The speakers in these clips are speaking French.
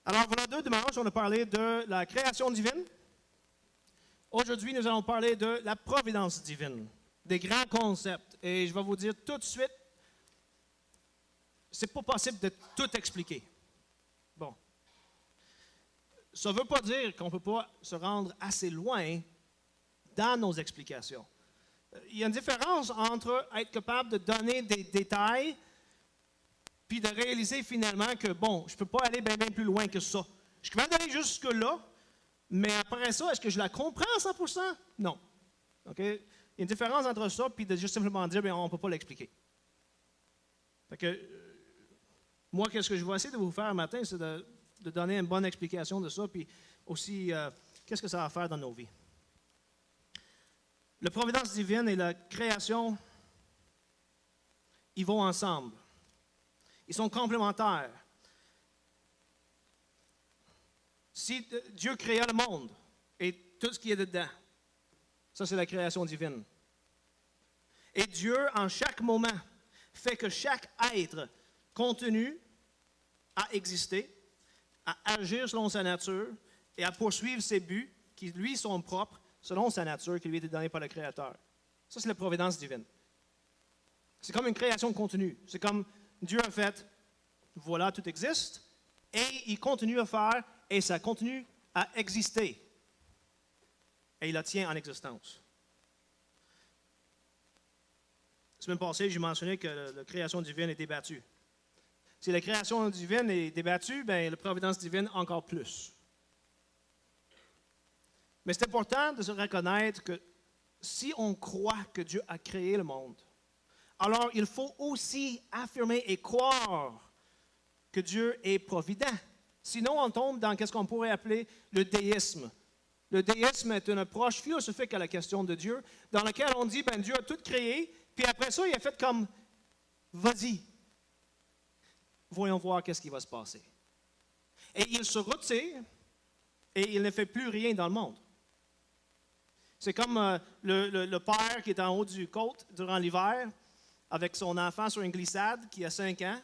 Alors, voilà 2 dimanches, on a parlé de la création divine. Aujourd'hui, nous allons parler de la providence divine, des grands concepts. Et je vais vous dire tout de suite, c'est pas possible de tout expliquer. Bon. Ça ne veut pas dire qu'on ne peut pas se rendre assez loin dans nos explications. Il y a une différence entre être capable de donner des détails puis de réaliser finalement que, bon, je ne peux pas aller bien plus loin que ça. Je suis capable d'aller jusque-là, mais après ça, est-ce que je la comprends à 100%? Non. OK? Il y a une différence entre ça et de juste simplement dire, bien, on ne peut pas l'expliquer. Fait que, moi, qu'est-ce que je vais essayer de vous faire ce matin, c'est de donner une bonne explication de ça, puis aussi, qu'est-ce que ça va faire dans nos vies. La providence divine et la création, ils vont ensemble. Ils sont complémentaires. Si Dieu créa le monde et tout ce qui est dedans, ça c'est la création divine. Et Dieu, en chaque moment, fait que chaque être continue à exister, à agir selon sa nature et à poursuivre ses buts qui, lui, sont propres selon sa nature qui lui a été donnée par le Créateur. Ça, c'est la providence divine. C'est comme une création continue. C'est comme Dieu a fait, voilà, tout existe, et il continue à faire, et ça continue à exister. Et il la tient en existence. La semaine passée, j'ai mentionné que la création divine est débattue. Si la création divine est débattue, bien, la providence divine encore plus. Mais c'est important de se reconnaître que si on croit que Dieu a créé le monde, alors il faut aussi affirmer et croire que Dieu est provident. Sinon, on tombe dans ce qu'on pourrait appeler le déisme. Le déisme est une approche philosophique à la question de Dieu, dans laquelle on dit, ben Dieu a tout créé, puis après ça, il a fait comme, vas-y, voyons voir qu'est-ce qui va se passer. Et il se retire, et il ne fait plus rien dans le monde. C'est comme le père qui est en haut du côte durant l'hiver, avec son enfant sur une glissade qui a 5 ans.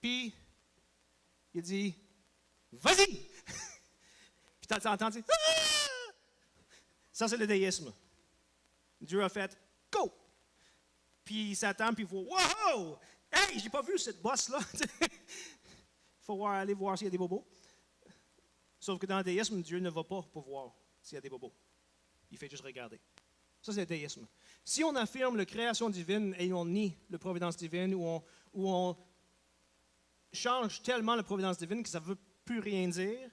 Puis, il dit, vas-y! Puis tu entends dire, ah! Ça, c'est le déisme. Dieu a fait, go! Puis il s'attend, puis il faut, wow! Hey, j'ai pas vu cette bosse-là! Il faut aller voir s'il y a des bobos. Sauf que dans le déisme, Dieu ne va pas pour voir s'il y a des bobos. Il fait juste regarder. Ça, c'est le déisme. Si on affirme la création divine et on nie la providence divine, ou on change tellement la providence divine que ça ne veut plus rien dire,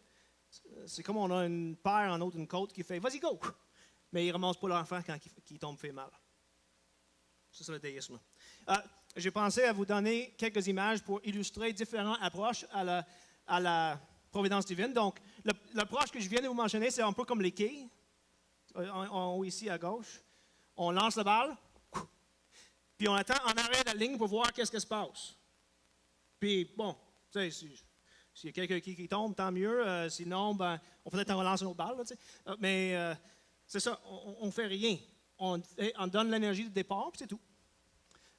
c'est comme on a une paire en haut d'une côte qui fait « vas-y, go », mais il ne ramasse pas l'enfant quand il tombe fait mal. Ça, c'est le déisme. J'ai pensé à vous donner quelques images pour illustrer différentes approches à la providence divine. Donc, l'approche que je viens de vous mentionner, c'est un peu comme les quilles. En haut ici à gauche. On lance la balle, puis on attend en arrêt de la ligne pour voir qu'est-ce qui se passe. Puis, bon, tu sais, s'il y a quelqu'un qui tombe, tant mieux. Sinon, ben, on peut-être relancer une autre balle. Là, mais c'est ça, on ne fait rien. On donne l'énergie de départ, puis c'est tout.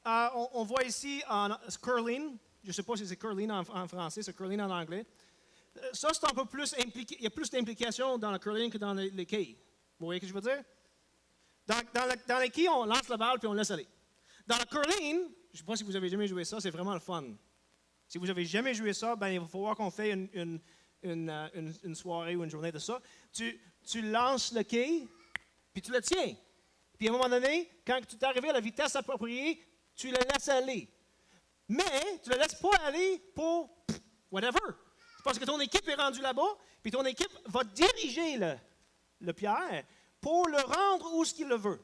On voit ici en curling. Je ne sais pas si c'est curling en français, c'est curling en anglais. Ça, c'est un peu plus impliqué. Il y a plus d'implications dans le curling que dans les quilles. Vous voyez ce que je veux dire? Dans les quilles, on lance la balle puis on laisse aller. Dans le curling, je ne sais pas si vous avez jamais joué ça, c'est vraiment le fun. Si vous n'avez jamais joué ça, ben, il va falloir qu'on fasse une soirée ou une journée de ça. Tu lances le quille, puis tu le tiens. Puis à un moment donné, quand tu es arrivé à la vitesse appropriée, tu le laisses aller. Mais tu ne le laisses pas aller pour whatever. C'est parce que ton équipe est rendue là-bas, puis ton équipe va diriger le pierre pour le rendre où ce qu'il le veut.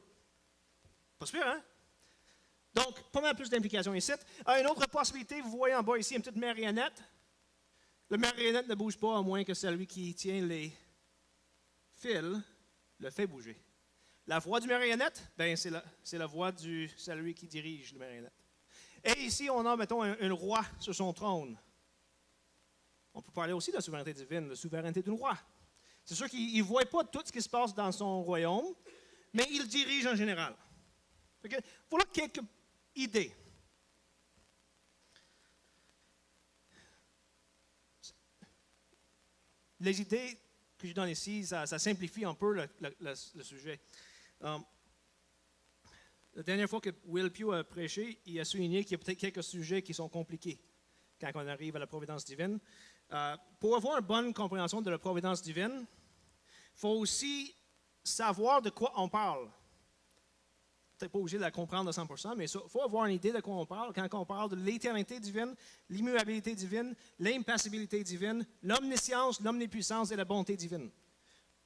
Pas sûr, hein? Donc, pas mal plus d'implications ici. Une autre possibilité, vous voyez en bas ici une petite marionnette. La marionnette ne bouge pas à moins que celui qui tient les fils le fait bouger. La voix du marionnette, ben, c'est la voix de celui qui dirige le marionnette. Et ici, on a, mettons, un roi sur son trône. On peut parler aussi de la souveraineté divine, la souveraineté d'un roi. C'est sûr qu'il ne voit pas tout ce qui se passe dans son royaume, mais il dirige en général. Voilà quelques idées. les idées que je donne ici, ça simplifie un peu le sujet. La dernière fois que Will Pugh a prêché, il a souligné qu'il y a peut-être quelques sujets qui sont compliqués quand on arrive à la providence divine. Pour avoir une bonne compréhension de la providence divine, il faut aussi savoir de quoi on parle. Peut-être pas obligé de la comprendre à 100%, mais il faut avoir une idée de quoi on parle quand on parle de l'éternité divine, l'immuabilité divine, l'impassibilité divine, l'omniscience, l'omnipuissance et la bonté divine.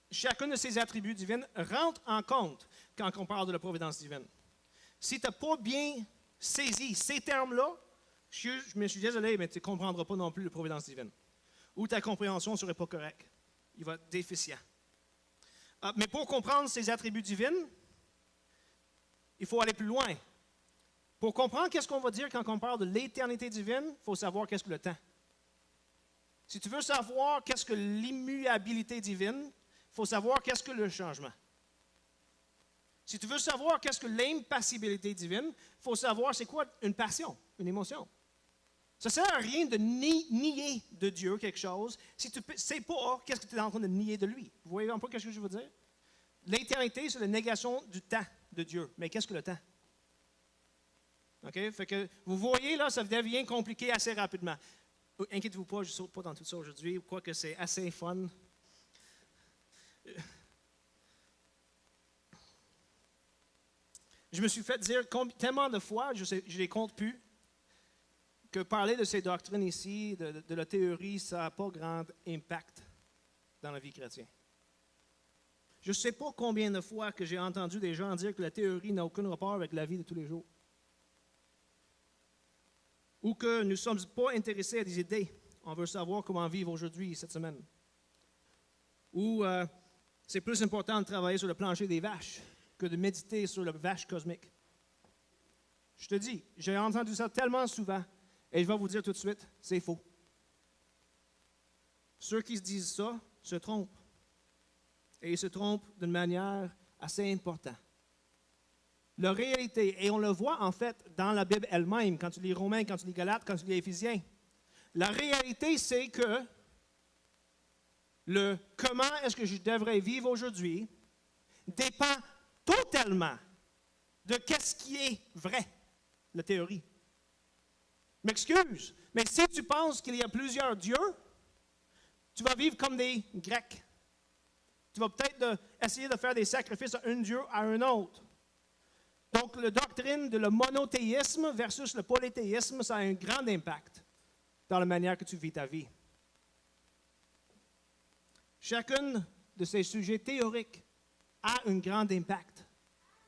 Chacun de ces attributs divins rentre en compte quand on parle de la providence divine. Si tu n'as pas bien saisi ces termes-là, je me suis désolé, mais tu ne comprendras pas non plus la providence divine. Ou ta compréhension ne serait pas correcte. Il va être déficient. Mais pour comprendre ces attributs divins, il faut aller plus loin. Pour comprendre qu'est-ce qu'on va dire quand on parle de l'éternité divine, il faut savoir qu'est-ce que le temps. Si tu veux savoir qu'est-ce que l'immuabilité divine, il faut savoir qu'est-ce que le changement. Si tu veux savoir qu'est-ce que l'impassibilité divine, il faut savoir c'est quoi une passion, une émotion. Ça ne sert à rien de nier de Dieu quelque chose si tu ne sais pas qu'est-ce que tu es en train de nier de lui. Vous voyez un peu ce que je veux dire? L'éternité, c'est la négation du temps de Dieu. Mais qu'est-ce que le temps? OK? Fait que vous voyez, là, ça devient compliqué assez rapidement. Inquiétez-vous pas, je ne saute pas dans tout ça aujourd'hui, quoique c'est assez fun. Je me suis fait dire tellement de fois, je ne les compte plus, que parler de ces doctrines ici, de la théorie, ça n'a pas grand impact dans la vie chrétienne. Je ne sais pas combien de fois que j'ai entendu des gens dire que la théorie n'a aucun rapport avec la vie de tous les jours. Ou que nous ne sommes pas intéressés à des idées. On veut savoir comment vivre aujourd'hui, cette semaine. Ou c'est plus important de travailler sur le plancher des vaches que de méditer sur le vache cosmique. Je te dis, j'ai entendu ça tellement souvent, et je vais vous dire tout de suite, c'est faux. Ceux qui se disent ça se trompent. Et ils se trompent d'une manière assez importante. La réalité, et on le voit en fait dans la Bible elle-même, quand tu lis Romains, quand tu lis Galates, quand tu lis Éphésiens, la réalité c'est que le comment est-ce que je devrais vivre aujourd'hui dépend totalement de qu'est-ce qui est vrai, la théorie. M'excuse, mais si tu penses qu'il y a plusieurs dieux, tu vas vivre comme des Grecs. Tu vas peut-être essayer de faire des sacrifices à un dieu, à un autre. Donc, la doctrine de le monothéisme versus le polythéisme, ça a un grand impact dans la manière que tu vis ta vie. Chacun de ces sujets théoriques a un grand impact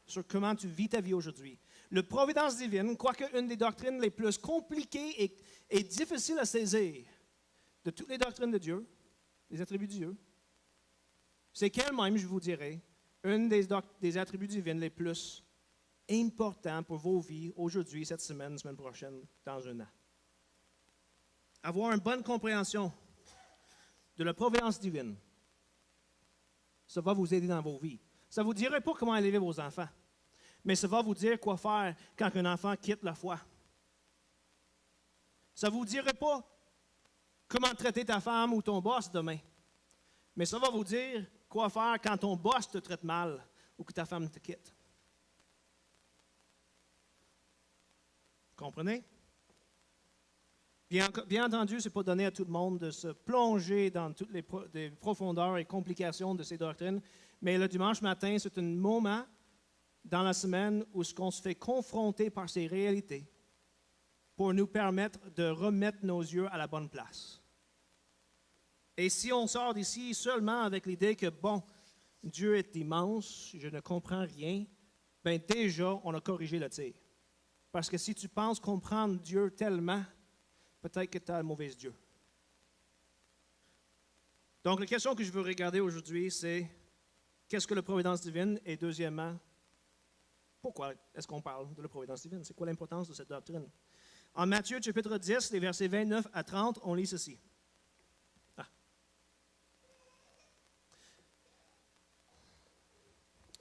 sur comment tu vis ta vie aujourd'hui. La providence divine, quoique une des doctrines les plus compliquées et difficiles à saisir de toutes les doctrines de Dieu, les attributs de Dieu, c'est qu'elle-même, je vous dirais, une des attributs divins les plus importants pour vos vies aujourd'hui, cette semaine, semaine prochaine, dans un an. Avoir une bonne compréhension de la providence divine, ça va vous aider dans vos vies. Ça ne vous dirait pas comment élever vos enfants, mais ça va vous dire quoi faire quand un enfant quitte la foi. Ça ne vous dirait pas comment traiter ta femme ou ton boss demain, mais ça va vous dire quoi faire quand ton boss te traite mal ou que ta femme te quitte. Comprenez? Bien entendu, ce n'est pas donné à tout le monde de se plonger dans toutes les profondeurs et complications de ces doctrines, mais le dimanche matin, c'est un moment dans la semaine où on se fait confronter par ces réalités pour nous permettre de remettre nos yeux à la bonne place. Et si on sort d'ici seulement avec l'idée que, bon, Dieu est immense, je ne comprends rien, bien déjà, on a corrigé le tir. Parce que si tu penses comprendre Dieu tellement, peut-être que tu as le mauvais Dieu. Donc, la question que je veux regarder aujourd'hui, c'est qu'est-ce que la providence divine? Et deuxièmement, pourquoi est-ce qu'on parle de la providence divine? C'est quoi l'importance de cette doctrine? En Matthieu, chapitre 10, les versets 29 à 30, on lit ceci.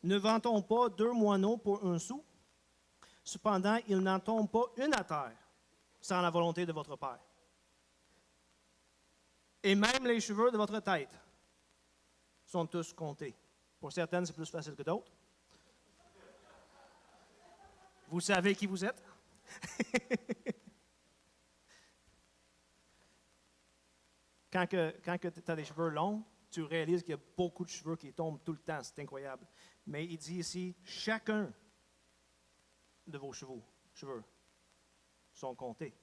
Ne vend-on pas 2 moineaux pour 1 sou? Cependant, il n'en tombe pas une à terre sans la volonté de votre Père. Et même les cheveux de votre tête sont tous comptés. Pour certaines, c'est plus facile que d'autres. Vous savez qui vous êtes? Quand tu as des cheveux longs, tu réalises qu'il y a beaucoup de cheveux qui tombent tout le temps. C'est incroyable. Mais il dit ici, chacun de vos cheveux sont comptés.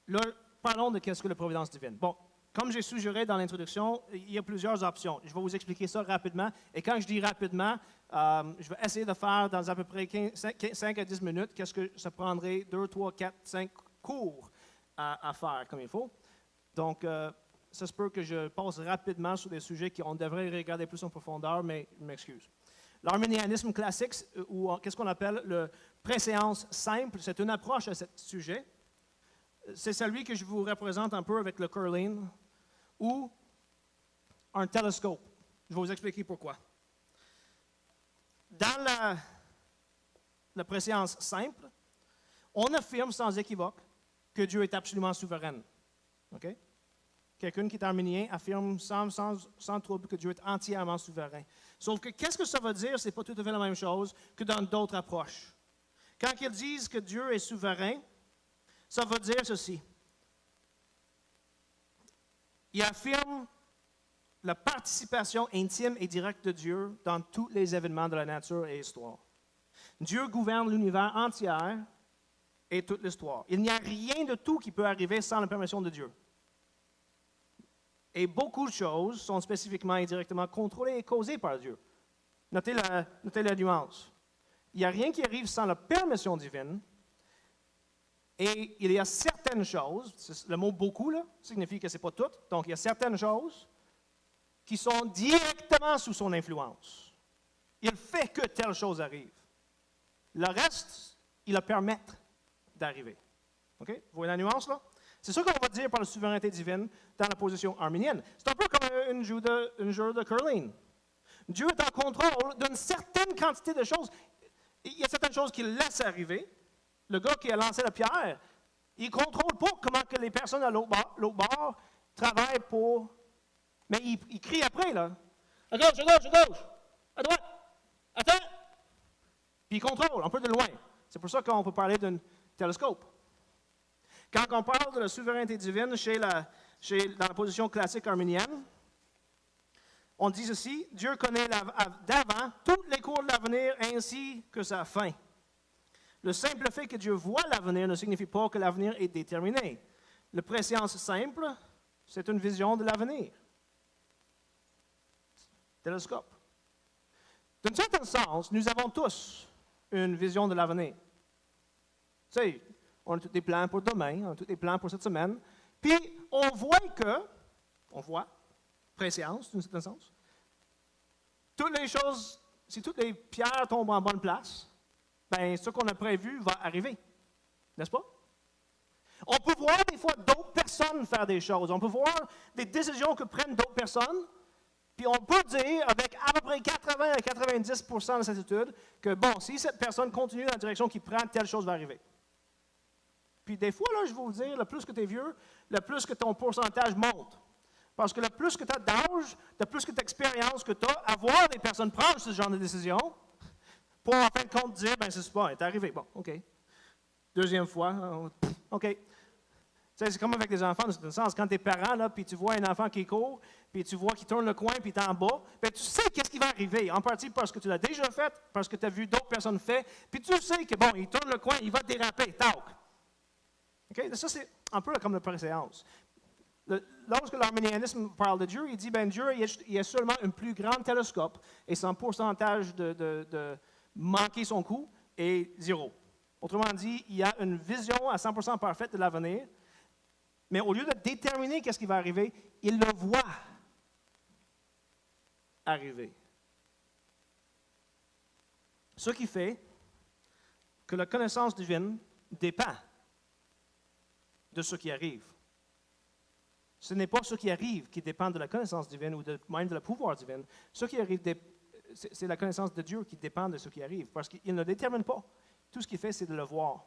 Là, parlons de qu'est-ce que la providence divine. Bon, comme j'ai suggéré dans l'introduction, il y a plusieurs options. Je vais vous expliquer ça rapidement. Et quand je dis rapidement, je vais essayer de faire dans à peu près 5 à 10 minutes qu'est-ce que ça prendrait 2, 3, 4, 5 cours à faire comme il faut. Donc, ça se peut que je passe rapidement sur des sujets qu'on devrait regarder plus en profondeur, mais je m'excuse. L'arménianisme classique, ou qu'est-ce qu'on appelle le préséance simple, c'est une approche à ce sujet. C'est celui que je vous représente un peu avec le curling ou un télescope. Je vais vous expliquer pourquoi. Dans la préséance simple, on affirme sans équivoque que Dieu est absolument souverain. OK? Quelqu'un qui est arménien affirme sans trouble que Dieu est entièrement souverain. Sauf que qu'est-ce que ça veut dire? Ce n'est pas tout à fait la même chose que dans d'autres approches. Quand ils disent que Dieu est souverain, ça veut dire ceci. Il affirme la participation intime et directe de Dieu dans tous les événements de la nature et l'histoire. Dieu gouverne l'univers entier et toute l'histoire. Il n'y a rien de tout qui peut arriver sans la permission de Dieu. Et beaucoup de choses sont spécifiquement et directement contrôlées et causées par Dieu. Notez la nuance. Il n'y a rien qui arrive sans la permission divine. Et il y a certaines choses, le mot « beaucoup » là, signifie que ce n'est pas tout, donc il y a certaines choses qui sont directement sous son influence. Il fait que telle chose arrive. Le reste, il le permet d'arriver. OK? Vous voyez la nuance là? C'est ça qu'on va dire par la souveraineté divine dans la position arménienne. C'est un peu comme une jeu de curling. Dieu est en contrôle d'une certaine quantité de choses. Il y a certaines choses qu'il laisse arriver. Le gars qui a lancé la pierre, il ne contrôle pas comment que les personnes à l'autre bord travaillent pour... Mais il crie après, là. À gauche, à gauche, à gauche. À droite. Attends. Puis il contrôle, un peu de loin. C'est pour ça qu'on peut parler d'un télescope. Quand on parle de la souveraineté divine dans la position classique arménienne, on dit ceci, Dieu connaît d'avant toutes les cours de l'avenir ainsi que sa fin. Le simple fait que Dieu voit l'avenir ne signifie pas que l'avenir est déterminé. La préscience simple, c'est une vision de l'avenir. Télescope. D'un certain sens, nous avons tous une vision de l'avenir. Tu sais, on a tous des plans pour demain, on a tous des plans pour cette semaine. Puis, on voit, préscience, d'un certain sens, toutes les choses, si toutes les pierres tombent en bonne place, bien, ce qu'on a prévu va arriver. N'est-ce pas? On peut voir des fois d'autres personnes faire des choses. On peut voir des décisions que prennent d'autres personnes. Puis on peut dire, avec à peu près 80 à 90 de certitude, que bon, si cette personne continue dans la direction qu'il prend, telle chose va arriver. Puis des fois, là, je vais vous dire, le plus que tu es vieux, le plus que ton pourcentage monte. Parce que le plus que tu as d'âge, le plus que tu as d'expérience que tu as à voir des personnes prendre ce genre de décision, pour en fin de compte dire, ben c'est pas, c'est arrivé. Bon, OK. Deuxième fois, OK. Tu sais, c'est comme avec les enfants, dans un sens, quand tu es parent, là, puis tu vois un enfant qui court, puis tu vois qu'il tourne le coin, puis tu es en bas, bien, tu sais qu'est-ce qui va arriver, en partie parce que tu l'as déjà fait, parce que tu as vu d'autres personnes faire, puis tu sais que, bon, il tourne le coin, il va déraper, tac. OK? Ça, c'est un peu comme la préséance. Lorsque l'arménianisme parle de Dieu, il dit, ben Dieu, il y a seulement un plus grand télescope, et son pourcentage de manquer son coup est 0. Autrement dit, il y a une vision à 100% parfaite de l'avenir, mais au lieu de déterminer qu'est-ce qui va arriver, il le voit arriver. Ce qui fait que la connaissance divine dépend de ce qui arrive. Ce n'est pas ce qui arrive qui dépend de la connaissance divine ou même de la pouvoir divine. Ce qui arrive, c'est la connaissance de Dieu qui dépend de ce qui arrive, parce qu'il ne détermine pas. Tout ce qu'il fait, c'est de le voir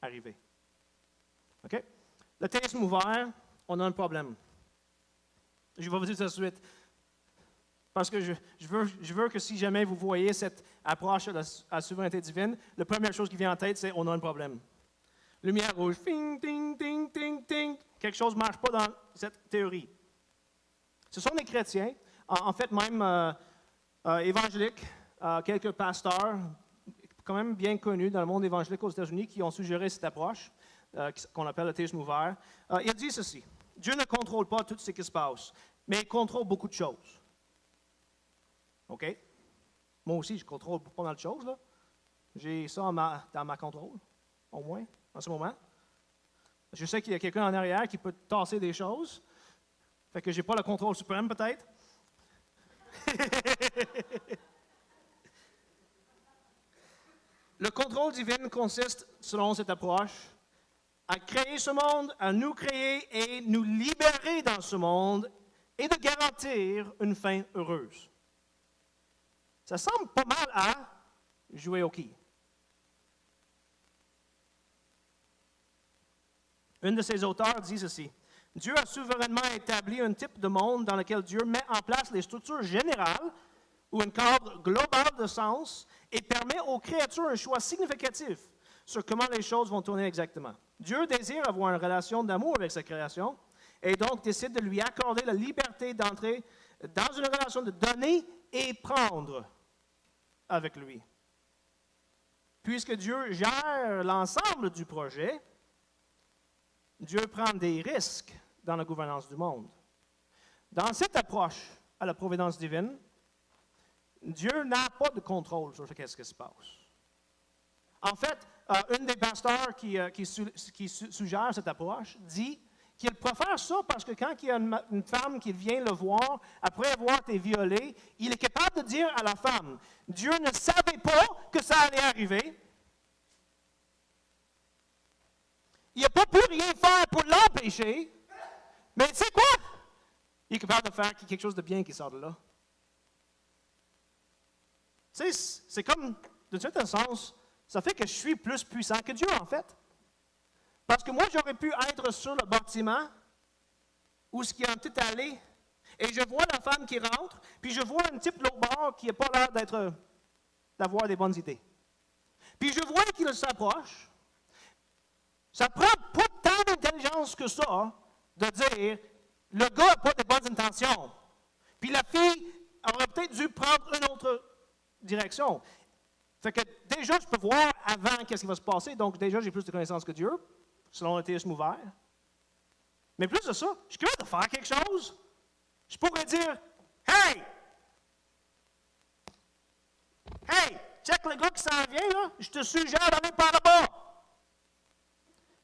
arriver. OK? le théisme ouvert, on a un problème. Je vais vous dire ça tout de suite. Parce que je veux que si jamais vous voyez cette approche à la souveraineté divine, la première chose qui vient en tête, c'est on a un problème. Lumière rouge, ting, ting, ting, ting, ting. Quelque chose ne marche pas dans cette théorie. Ce sont des chrétiens, en fait même évangéliques, quelques pasteurs, quand même bien connus dans le monde évangélique aux États-Unis, qui ont suggéré cette approche, qu'on appelle le théisme ouvert. Il dit ceci: Dieu ne contrôle pas tout ce qui se passe, mais il contrôle beaucoup de choses. OK? Moi aussi, je contrôle pas mal de choses, là. J'ai ça dans ma contrôle, au moins, en ce moment. Je sais qu'il y a quelqu'un en arrière qui peut tasser des choses. Fait que je n'ai pas le contrôle suprême, peut-être. Le contrôle divin consiste, selon cette approche, à créer ce monde, à nous créer et nous libérer dans ce monde et de garantir une fin heureuse. Ça semble pas mal à jouer au quai. Un de ses auteurs dit ceci: Dieu a souverainement établi un type de monde dans lequel Dieu met en place les structures générales ou un cadre global de sens et permet aux créatures un choix significatif sur comment les choses vont tourner exactement. Dieu désire avoir une relation d'amour avec sa création et donc décide de lui accorder la liberté d'entrer dans une relation de donner et prendre avec lui. Puisque Dieu gère l'ensemble du projet, Dieu prend des risques dans la gouvernance du monde. Dans cette approche à la providence divine, Dieu n'a pas de contrôle sur ce qui se passe. En fait, un des pasteurs qui suggère cette approche dit qu'il préfère ça parce que quand il y a une femme qui vient le voir après avoir été violée, il est capable de dire à la femme: Dieu ne savait pas que ça allait arriver. Il n'a pas pu rien faire pour l'empêcher. Mais tu sais quoi? Il est capable de faire quelque chose de bien qui sort de là. Tu sais, c'est comme, d'un certain sens, ça fait que je suis plus puissant que Dieu, en fait. Parce que moi, j'aurais pu être sur le bâtiment où ce qui est tout allé, et je vois la femme qui rentre, puis je vois un type de l'autre bord qui n'a pas l'air d'avoir des bonnes idées. Puis je vois qu'il s'approche. Ça ne prend pas tant d'intelligence que ça de dire le gars n'a pas de bonnes intentions. Puis la fille aurait peut-être dû prendre une autre direction. Fait que déjà, je peux voir avant qu'est-ce qui va se passer. Donc déjà, j'ai plus de connaissances que Dieu, selon le théisme ouvert. Mais plus de ça, je suis capable de faire quelque chose. Je pourrais dire: Hey! Hey! Check le gars qui s'en vient, là. Je te suggère d'aller par là-bas.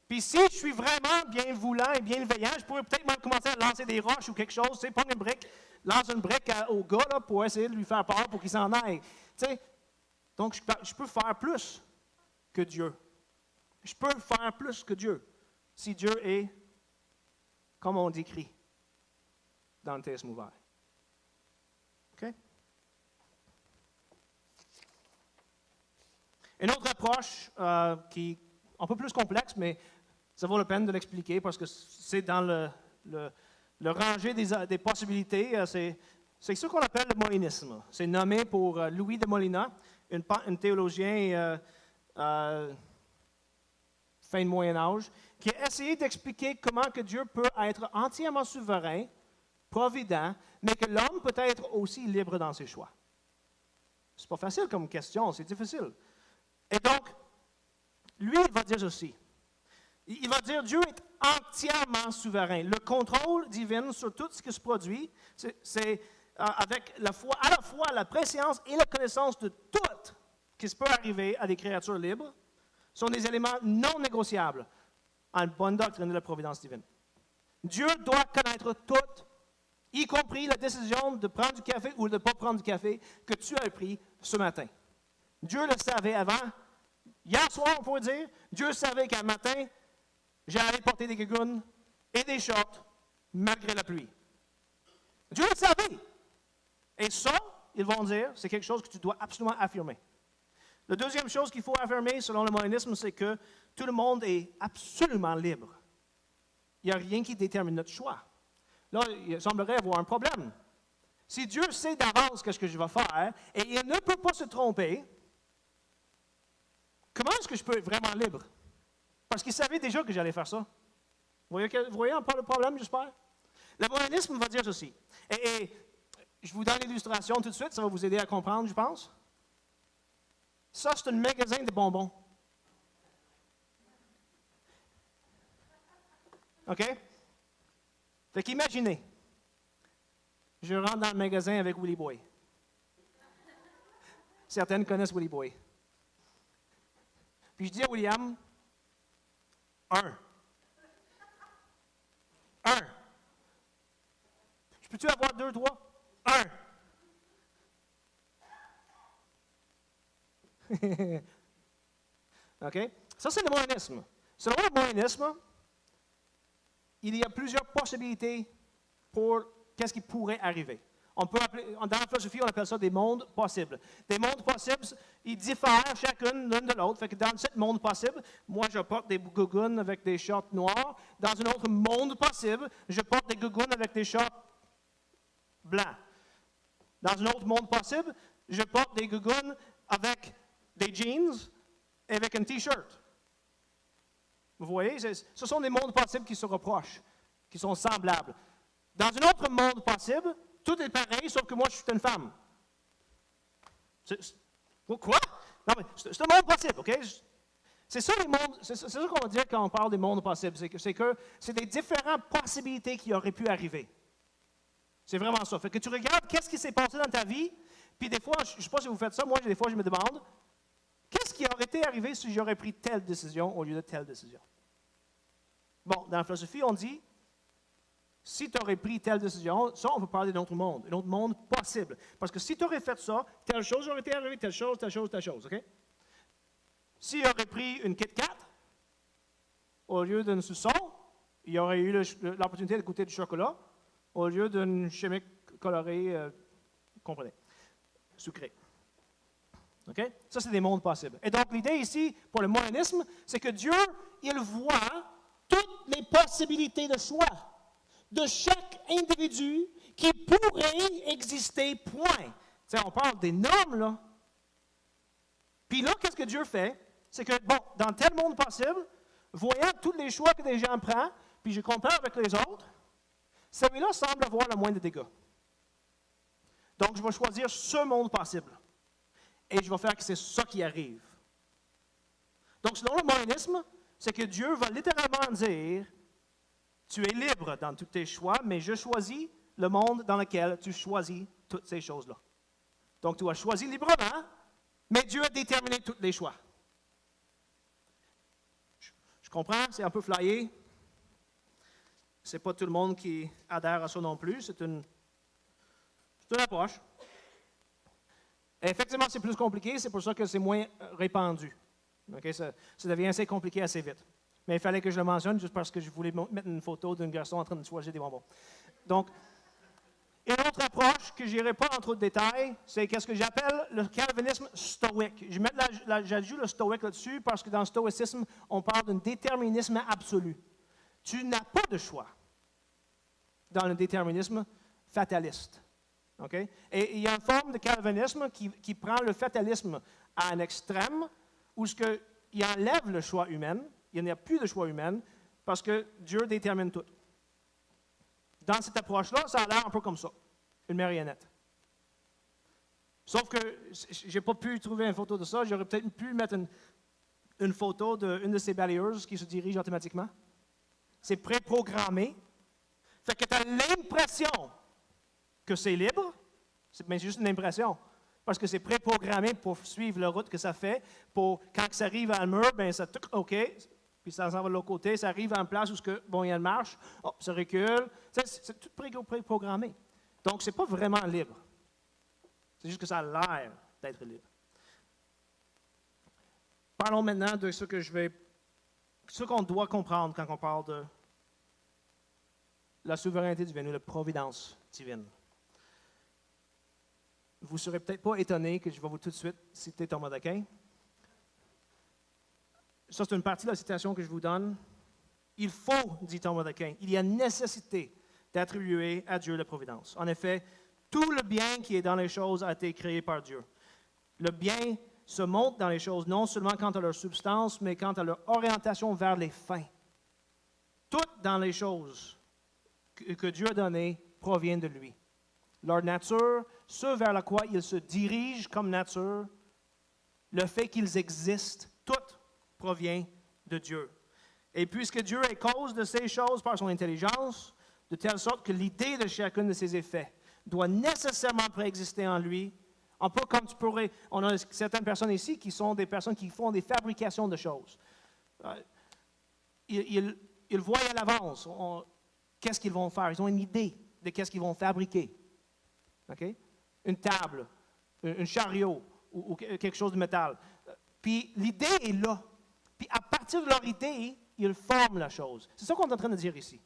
Puis si je suis vraiment bien voulant et bienveillant, je pourrais peut-être même commencer à lancer des roches ou quelque chose. Tu sais, prendre une brique, lance une brique au gars là, pour essayer de lui faire peur pour qu'il s'en aille. Tu sais, donc, je peux faire plus que Dieu. Je peux faire plus que Dieu si Dieu est, comme on décrit dans le théisme ouvert. OK? Une autre approche qui est un peu plus complexe, mais ça vaut la peine de l'expliquer parce que c'est dans le rangé des possibilités. C'est ce qu'on appelle le moïnisme. C'est nommé pour Louis de Molina, un théologien fin de Moyen-Âge, qui a essayé d'expliquer comment que Dieu peut être entièrement souverain, provident, mais que l'homme peut être aussi libre dans ses choix. C'est pas facile comme question, c'est difficile. Et donc, lui, il va dire ceci. Il va dire: Dieu est entièrement souverain. Le contrôle divin sur tout ce qui se produit, c'est avec à la fois la préscience et la connaissance de tout ce qui peut arriver à des créatures libres, sont des éléments non négociables en bonne doctrine de la providence divine. Dieu doit connaître tout, y compris la décision de prendre du café ou de ne pas prendre du café que tu as pris ce matin. Dieu le savait avant. Hier soir, on pourrait dire, Dieu savait qu'un matin, j'allais porter des guigounes et des shorts malgré la pluie. Dieu le savait. Et ça, ils vont dire, c'est quelque chose que tu dois absolument affirmer. La deuxième chose qu'il faut affirmer selon le moïnisme, c'est que tout le monde est absolument libre. il n'y a rien qui détermine notre choix. Là, il semblerait avoir un problème. Si Dieu sait d'avance ce que je vais faire et il ne peut pas se tromper, comment est-ce que je peux être vraiment libre? Parce qu'il savait déjà que j'allais faire ça. Vous voyez un peu le problème, j'espère? Le monisme va dire ceci. Et je vous donne l'illustration tout de suite, ça va vous aider à comprendre, je pense. Ça, c'est un magasin de bonbons. OK? Fait qu'imaginez, je rentre dans le magasin avec Willy Boy. Certaines connaissent Willy Boy. Puis je dis à William, un. Je peux-tu avoir 2, 3? Un. OK? Ça, c'est le monisme. Selon le monisme, il y a plusieurs possibilités pour qu'est-ce qui pourrait arriver. Dans la philosophie, on appelle ça des mondes possibles. Des mondes possibles, ils diffèrent chacune l'une de l'autre. Fait que dans ce monde possible, moi, je porte des gougounes avec des shorts noirs. Dans un autre monde possible, je porte des gougounes avec des shorts blancs. Dans un autre monde possible, je porte des gougounes avec des jeans et avec un T-shirt. Vous voyez, ce sont des mondes possibles qui se rapprochent, qui sont semblables. Dans un autre monde possible, tout est pareil, sauf que moi, je suis une femme. Quoi? Non, mais c'est un monde possible, OK? C'est ça qu'on va dire quand on parle des mondes possibles. C'est que c'est des différentes possibilités qui auraient pu arriver. C'est vraiment ça. Fait que tu regardes qu'est-ce qui s'est passé dans ta vie, puis des fois, je ne sais pas si vous faites ça, moi, des fois, je me demande, qu'est-ce qui aurait été arrivé si j'aurais pris telle décision au lieu de telle décision? Bon, dans la philosophie, on dit, si tu aurais pris telle décision, ça, on peut parler d'un autre monde, un autre monde possible. Parce que si tu aurais fait ça, telle chose aurait été arrivée, telle chose, OK? S'il aurait pris une Kit Kat, au lieu d'une suçon, il aurait eu l'opportunité de goûter du chocolat, au lieu d'une chimique colorée, vous comprenez, sucrée. OK? Ça, c'est des mondes possibles. Et donc, l'idée ici, pour le monisme, c'est que Dieu, il voit toutes les possibilités de choix de chaque individu qui pourrait exister, point. T'sais, on parle des normes, là. Puis là, qu'est-ce que Dieu fait? C'est que, bon, dans tel monde possible, voyant tous les choix que les gens prennent, puis je compare avec les autres, celui-là semble avoir le moins de dégâts. Donc, je vais choisir ce monde possible. Et je vais faire que c'est ça qui arrive. Donc, selon le monisme, c'est que Dieu va littéralement dire, tu es libre dans tous tes choix, mais je choisis le monde dans lequel tu choisis toutes ces choses-là. Donc, tu as choisi librement, mais Dieu a déterminé tous les choix. Je comprends, c'est un peu flyé. Ce n'est pas tout le monde qui adhère à ça non plus. C'est une approche. Et effectivement, c'est plus compliqué, c'est pour ça que c'est moins répandu. Okay? Ça devient assez compliqué assez vite. Mais il fallait que je le mentionne juste parce que je voulais mettre une photo d'un garçon en train de choisir des bonbons. Donc, une autre approche que je n'irai pas en trop de détails, c'est ce que j'appelle le calvinisme stoïque. J'ajoute le stoïque là-dessus parce que dans le stoïcisme, on parle d'un déterminisme absolu. Tu n'as pas de choix dans le déterminisme fataliste. Okay? Et il y a une forme de calvinisme qui prend le fatalisme à un extrême où il enlève le choix humain. Il n'y a plus de choix humain parce que Dieu détermine tout. Dans cette approche-là, ça a l'air un peu comme ça, une marionnette. Sauf que je n'ai pas pu trouver une photo de ça. J'aurais peut-être pu mettre une photo d'une de ces balayeuses qui se dirige automatiquement. C'est préprogrammé. Fait que tu as l'impression que c'est libre, mais c'est juste une impression. Parce que c'est préprogrammé pour suivre la route que ça fait. Pour, quand ça arrive à un mur, ben ça toque OK, puis ça s'en va de l'autre côté, ça arrive à une place où il y a une marche, hop, ça recule. C'est tout préprogrammé. Donc, ce n'est pas vraiment libre. C'est juste que ça a l'air d'être libre. Parlons maintenant de ce qu'on doit comprendre quand on parle de la souveraineté divine ou la providence divine. Vous ne serez peut-être pas étonné que je vais vous tout de suite citer Thomas d'Aquin. Ça, c'est une partie de la citation que je vous donne. Il faut, dit Thomas d'Aquin, il y a nécessité d'attribuer à Dieu la providence. En effet, tout le bien qui est dans les choses a été créé par Dieu. Le bien se montre dans les choses non seulement quant à leur substance, mais quant à leur orientation vers les fins. Tout dans les choses que Dieu a données provient de lui. Leur nature, ce vers la quoi ils se dirigent comme nature, le fait qu'ils existent, tout provient de Dieu. Et puisque Dieu est cause de ces choses par son intelligence, de telle sorte que l'idée de chacun de ses effets doit nécessairement préexister en lui, un peu comme on a certaines personnes ici qui sont des personnes qui font des fabrications de choses. Ils voient à l'avance qu'est-ce qu'ils vont faire. Ils ont une idée de qu'est-ce qu'ils vont fabriquer. Okay? Une table, un chariot ou quelque chose de métal. Puis l'idée est là. Puis à partir de leur idée, ils forment la chose. C'est ça qu'on est en train de dire ici.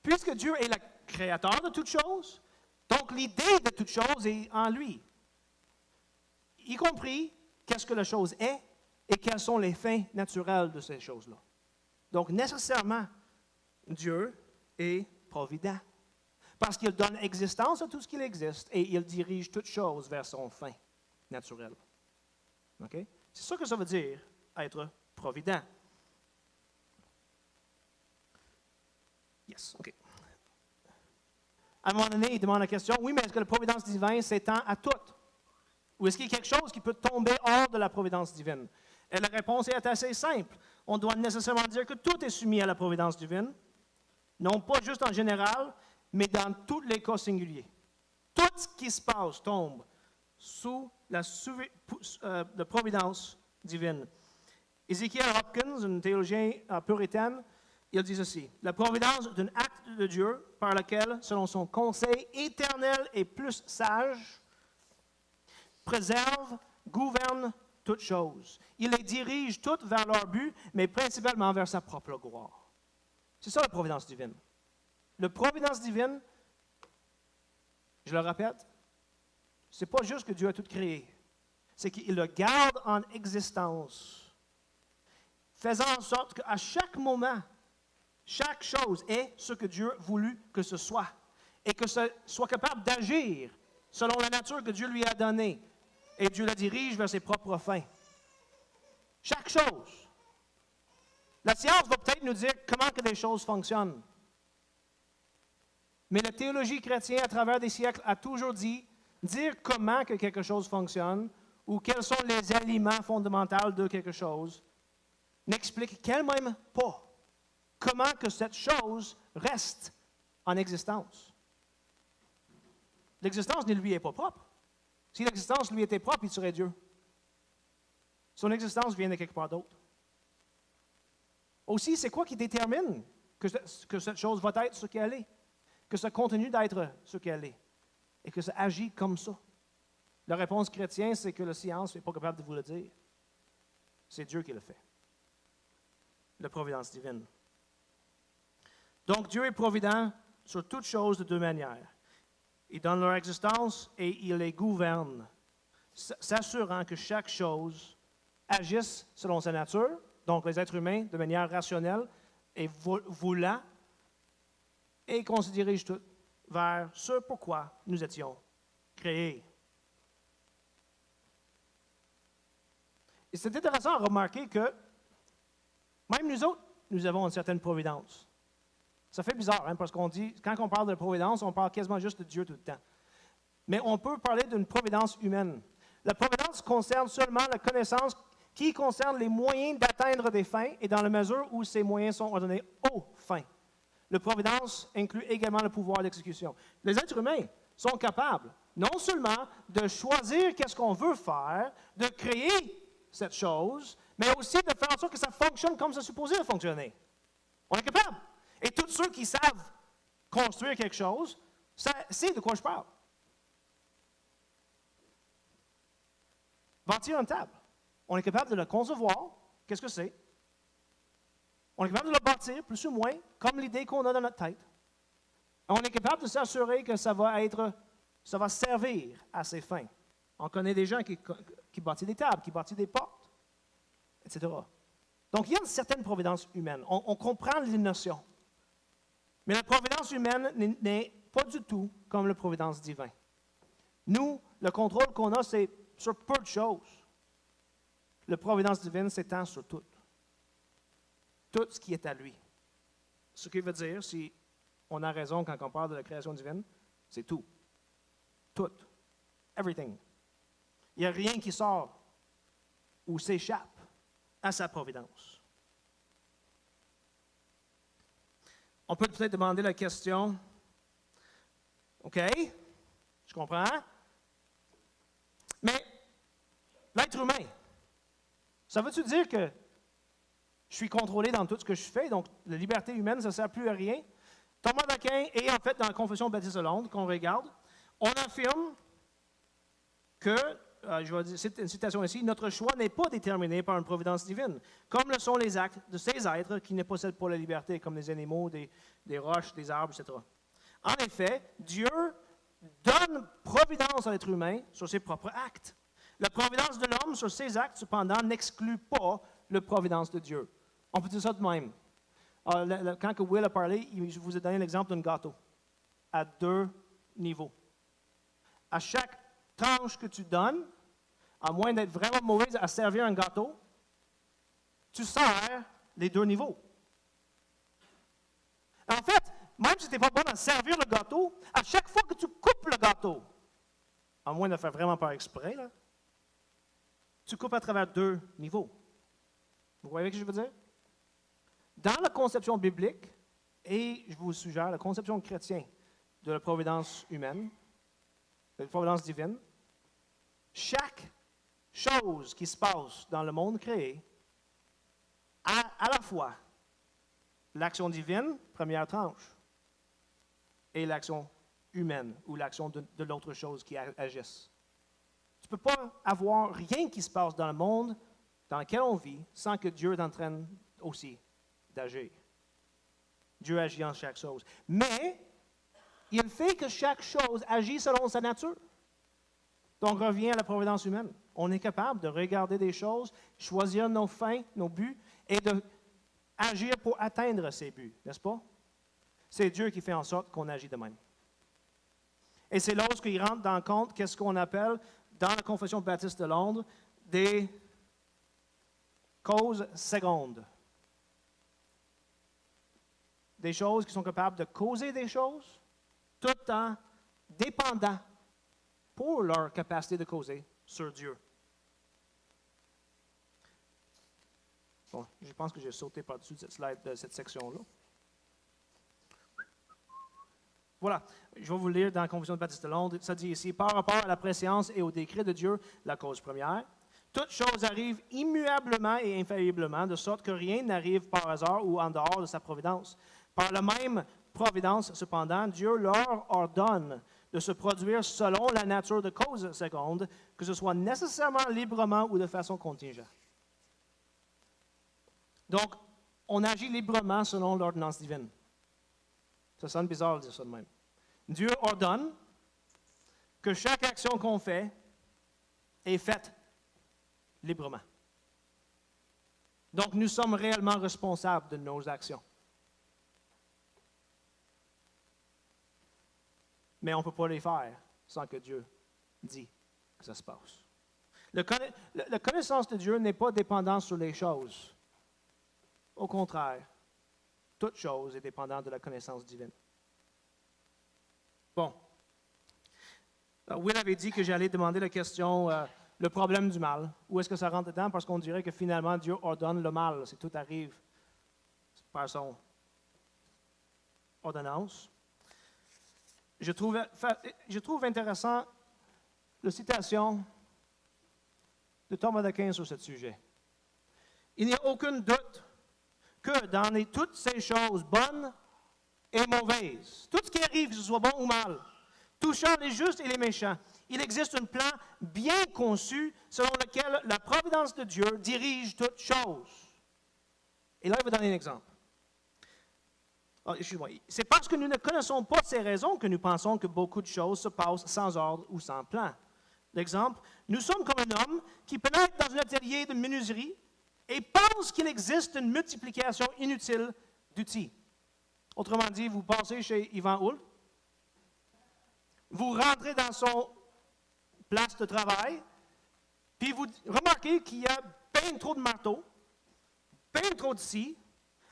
Puisque Dieu est le créateur de toutes choses, donc l'idée de toute chose est en lui. Y compris qu'est-ce que la chose est et quelles sont les fins naturelles de ces choses-là. Donc nécessairement, Dieu est provident. Parce qu'il donne existence à tout ce qu'il existe et il dirige toutes choses vers son fin naturel. Okay? C'est ça que ça veut dire, être provident. Yes, OK. À un moment donné, il demande la question, oui, mais est-ce que la providence divine s'étend à tout? Ou est-ce qu'il y a quelque chose qui peut tomber hors de la providence divine? Et la réponse est assez simple. On doit nécessairement dire que tout est soumis à la providence divine, non pas juste en général, mais dans tous les cas singuliers. Tout ce qui se passe tombe sous la providence divine. Ezekiel Hopkins, un théologien puritain, il dit ceci, « La providence d'un acte de Dieu par lequel, selon son conseil éternel et plus sage, préserve, gouverne toutes choses. Il les dirige toutes vers leur but, mais principalement vers sa propre gloire. » C'est ça la providence divine. La providence divine, je le répète, ce n'est pas juste que Dieu a tout créé, c'est qu'il le garde en existence, faisant en sorte qu'à chaque moment, chaque chose est ce que Dieu a voulu que ce soit, et que ce soit capable d'agir selon la nature que Dieu lui a donnée, et Dieu la dirige vers ses propres fins. Chaque chose. La science va peut-être nous dire comment que les choses fonctionnent. Mais la théologie chrétienne, à travers des siècles, a toujours dit, dire comment que quelque chose fonctionne, ou quels sont les aliments fondamentaux de quelque chose, n'explique qu'elle-même pas comment que cette chose reste en existence. L'existence ne lui est pas propre. Si l'existence lui était propre, il serait Dieu. Son existence vient de quelque part d'autre. Aussi, c'est quoi qui détermine que cette chose va être ce qu'elle est, que ça continue d'être ce qu'elle est, et que ça agit comme ça? La réponse chrétienne, c'est que la science n'est pas capable de vous le dire. C'est Dieu qui le fait. La providence divine. Donc, Dieu est provident sur toutes choses de deux manières. Il donne leur existence et il les gouverne, s'assurant que chaque chose agisse selon sa nature, donc les êtres humains de manière rationnelle et voulant, et qu'on se dirige tous vers ce pourquoi nous étions créés. Et c'est intéressant à remarquer que même nous autres, nous avons une certaine providence. Ça fait bizarre, hein, parce qu'on dit, quand on parle de providence, on parle quasiment juste de Dieu tout le temps. Mais on peut parler d'une providence humaine. La providence concerne seulement la connaissance qui concerne les moyens d'atteindre des fins et dans la mesure où ces moyens sont ordonnés aux fins. La providence inclut également le pouvoir d'exécution. Les êtres humains sont capables non seulement de choisir qu'est-ce qu'on veut faire, de créer cette chose, mais aussi de faire en sorte que ça fonctionne comme c'est supposé de fonctionner. On est capable. Et tous ceux qui savent construire quelque chose, c'est de quoi je parle. Bâtir une table. On est capable de la concevoir. Qu'est-ce que c'est? On est capable de la bâtir, plus ou moins, comme l'idée qu'on a dans notre tête. On est capable de s'assurer que ça va servir à ses fins. On connaît des gens qui bâtissent des tables, qui bâtissent des portes, etc. Donc, il y a une certaine providence humaine. On comprend les notions. Mais la providence humaine n'est pas du tout comme la providence divine. Nous, le contrôle qu'on a, c'est sur peu de choses. La providence divine s'étend sur tout. Tout ce qui est à lui. Ce qui veut dire, si on a raison quand on parle de la création divine, c'est tout. Tout. Everything. Il n'y a rien qui sort ou s'échappe à sa providence. On peut peut-être demander la question, OK, je comprends, mais l'être humain, ça veut-tu dire que je suis contrôlé dans tout ce que je fais, donc la liberté humaine, ça ne sert plus à rien? Thomas d'Aquin et en fait dans la Confession baptiste de Londres, qu'on regarde, on affirme que, je vais dire, c'est une citation ici, notre choix n'est pas déterminé par une providence divine, comme le sont les actes de ces êtres qui ne possèdent pas la liberté, comme les animaux, des roches, des arbres, etc. En effet, Dieu donne providence à l'être humain sur ses propres actes. La providence de l'homme sur ses actes, cependant, n'exclut pas la providence de Dieu. On peut dire ça de même. Quand Will a parlé, je vous ai donné l'exemple d'un gâteau à 2 niveaux. À chaque tranche que tu donnes, à moins d'être vraiment mauvaise à servir un gâteau, tu sers les 2 niveaux. En fait, même si tu n'es pas bon à servir le gâteau, à chaque fois que tu coupes le gâteau, à moins de le faire vraiment par exprès, là, tu coupes à travers 2 niveaux. Vous voyez ce que je veux dire? Dans la conception biblique, et je vous suggère la conception chrétienne de la providence humaine, de la providence divine, chaque chose qui se passe dans le monde créé a à la fois l'action divine, première tranche, et l'action humaine, ou l'action de l'autre chose qui agisse. Tu ne peux pas avoir rien qui se passe dans le monde dans lequel on vit sans que Dieu t'entraîne aussi d'agir. Dieu agit en chaque chose. Mais il fait que chaque chose agit selon sa nature. Donc, on revient à la providence humaine. On est capable de regarder des choses, choisir nos fins, nos buts, et d'agir pour atteindre ces buts, n'est-ce pas? C'est Dieu qui fait en sorte qu'on agit de même. Et c'est lorsqu'il rentre dans le compte, qu'est-ce qu'on appelle, dans la Confession baptiste de Londres, des causes secondes. Des choses qui sont capables de causer des choses, tout en dépendant pour leur capacité de causer sur Dieu. Bon, je pense que j'ai sauté par-dessus cette slide de cette section-là. Voilà, je vais vous lire dans la Confession baptiste de Londres. Ça dit ici, par rapport à la préséance et au décret de Dieu, la cause première, toutes choses arrivent immuablement et infailliblement, de sorte que rien n'arrive par hasard ou en dehors de sa providence. Par la même providence, cependant, Dieu leur ordonne de se produire selon la nature de cause seconde, que ce soit nécessairement librement ou de façon contingente. Donc, on agit librement selon l'ordonnance divine. Ça sonne bizarre de dire ça de même. Dieu ordonne que chaque action qu'on fait est faite librement. Donc, nous sommes réellement responsables de nos actions. Mais on ne peut pas les faire sans que Dieu dise que ça se passe. La connaissance de Dieu n'est pas dépendante sur les choses. Au contraire, toute chose est dépendante de la connaissance divine. Bon. Will avait dit que j'allais demander la question, le problème du mal. Où est-ce que ça rentre dedans? Parce qu'on dirait que finalement, Dieu ordonne le mal. Si tout arrive par son ordonnance. Je trouve intéressant la citation de Thomas d'Aquin sur ce sujet. Il n'y a aucun doute que dans toutes ces choses bonnes et mauvaises, tout ce qui arrive, que ce soit bon ou mal, touchant les justes et les méchants, il existe un plan bien conçu selon lequel la providence de Dieu dirige toutes choses. Et là, il va donner un exemple. Oh, excuse-moi. C'est parce que nous ne connaissons pas ces raisons que nous pensons que beaucoup de choses se passent sans ordre ou sans plan. L'exemple, nous sommes comme un homme qui pénètre dans un atelier de menuiserie et pense qu'il existe une multiplication inutile d'outils. Autrement dit, vous passez chez Yvan Houle, vous rentrez dans son place de travail, puis vous remarquez qu'il y a bien trop de marteaux, bien trop de scies.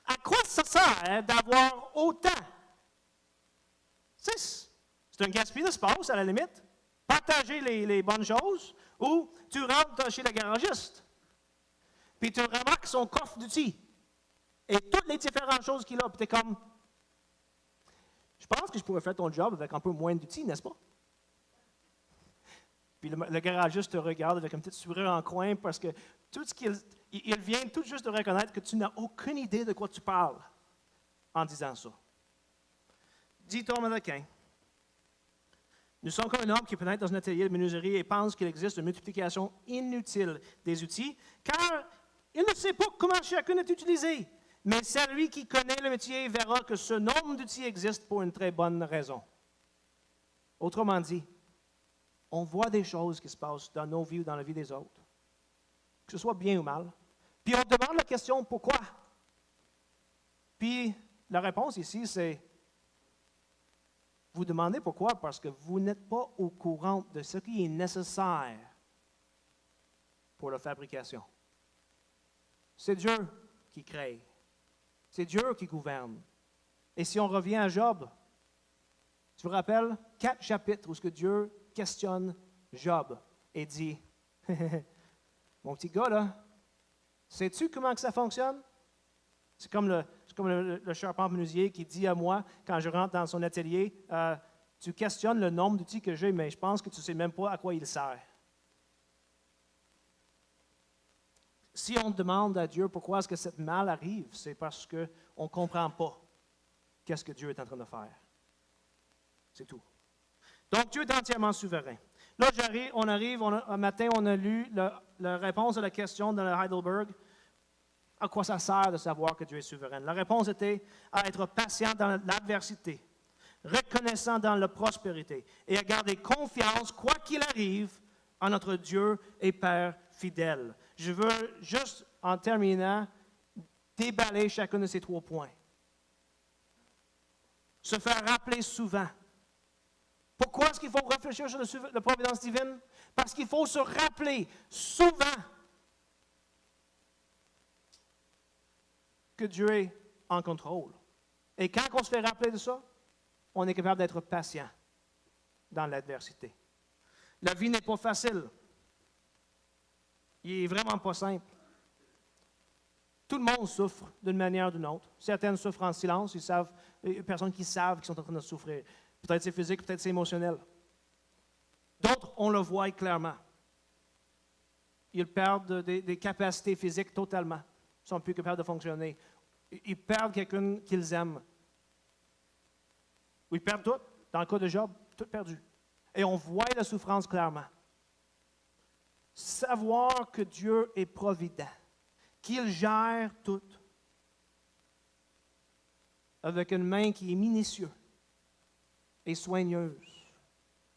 À quoi ça sert d'avoir autant? C'est un gaspillage d'espace, à la limite. Partager les bonnes choses, ou tu rentres chez le garagiste, puis tu remarques son coffre d'outils, et toutes les différentes choses qu'il a, puis tu es comme, je pense que je pourrais faire ton job avec un peu moins d'outils, n'est-ce pas? Puis le garagiste te regarde avec un petit sourire en coin parce que tout ce il vient tout juste de reconnaître que tu n'as aucune idée de quoi tu parles en disant ça. Dit Thomas d'Aquin, nous sommes comme un homme qui pénètre dans un atelier de menuiserie et pense qu'il existe une multiplication inutile des outils, car il ne sait pas comment chacun est utilisé. Mais celui qui connaît le métier verra que ce nombre d'outils existe pour une très bonne raison. Autrement dit, on voit des choses qui se passent dans nos vies ou dans la vie des autres, que ce soit bien ou mal, puis on demande la question « pourquoi ?» Puis la réponse ici, c'est vous demandez pourquoi parce que vous n'êtes pas au courant de ce qui est nécessaire pour la fabrication. C'est Dieu qui crée. C'est Dieu qui gouverne. Et si on revient à Job, tu vous rappelles 4 chapitres où ce que Dieu questionne Job et dit mon petit gars là, sais-tu comment que ça fonctionne? C'est comme le charpentier menuisier qui dit à moi, quand je rentre dans son atelier, tu questionnes le nombre d'outils que j'ai, mais je pense que tu ne sais même pas à quoi il sert. Si on demande à Dieu pourquoi est-ce que cette mal arrive, c'est parce qu'on ne comprend pas qu'est-ce que Dieu est en train de faire. C'est tout. Donc, Dieu est entièrement souverain. Là, un matin, on a lu la réponse à la question de Heidelberg. À quoi ça sert de savoir que Dieu est souverain? La réponse était à être patient dans l'adversité, reconnaissant dans la prospérité et à garder confiance, quoi qu'il arrive, en notre Dieu et Père fidèle. Je veux juste, en terminant, déballer chacun de ces 3 points. Se faire rappeler souvent. Pourquoi est-ce qu'il faut réfléchir sur la providence divine? Parce qu'il faut se rappeler souvent que Dieu est en contrôle. Et quand on se fait rappeler de ça, on est capable d'être patient dans l'adversité. La vie n'est pas facile. Il n'est vraiment pas simple. Tout le monde souffre d'une manière ou d'une autre. Certaines souffrent en silence, il y a personnes qui savent qu'ils sont en train de souffrir. Peut-être c'est physique, peut-être c'est émotionnel. D'autres, on le voit clairement. Ils perdent des capacités physiques totalement. Ils ne sont plus capables de fonctionner. Ils perdent quelqu'un qu'ils aiment. Ou ils perdent tout. Dans le cas de Job, tout perdu. Et on voit la souffrance clairement. Savoir que Dieu est provident, qu'il gère tout, avec une main qui est minutieuse et soigneuse,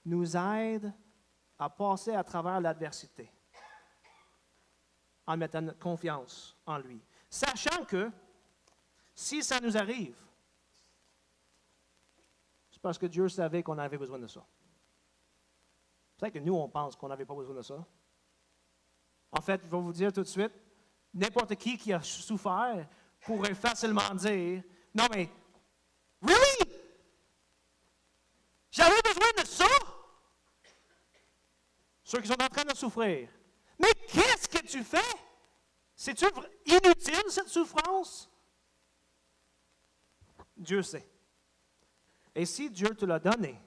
nous aide à passer à travers l'adversité en mettant notre confiance en lui. Sachant que si ça nous arrive, c'est parce que Dieu savait qu'on avait besoin de ça. Peut-être que nous, on pense qu'on n'avait pas besoin de ça. En fait, je vais vous dire tout de suite, n'importe qui a souffert pourrait facilement dire, non mais, really? J'avais besoin de ça? Ceux qui sont en train de souffrir. Mais qu'est-ce que tu fais? C'est-tu inutile, cette souffrance? Dieu sait. Et si Dieu te l'a donné,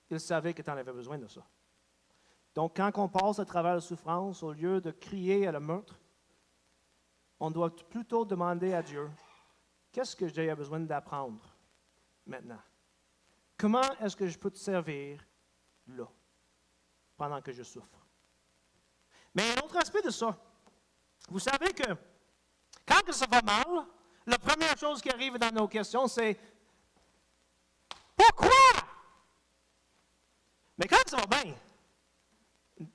il savait que tu en avais besoin de ça. Donc, quand on passe à travers la souffrance, au lieu de crier à le meurtre, on doit plutôt demander à Dieu, qu'est-ce que j'ai besoin d'apprendre maintenant? Comment est-ce que je peux te servir là, pendant que je souffre? Mais un autre aspect de ça, vous savez que quand que ça va mal, la première chose qui arrive dans nos questions, c'est pourquoi? Mais quand ça va bien,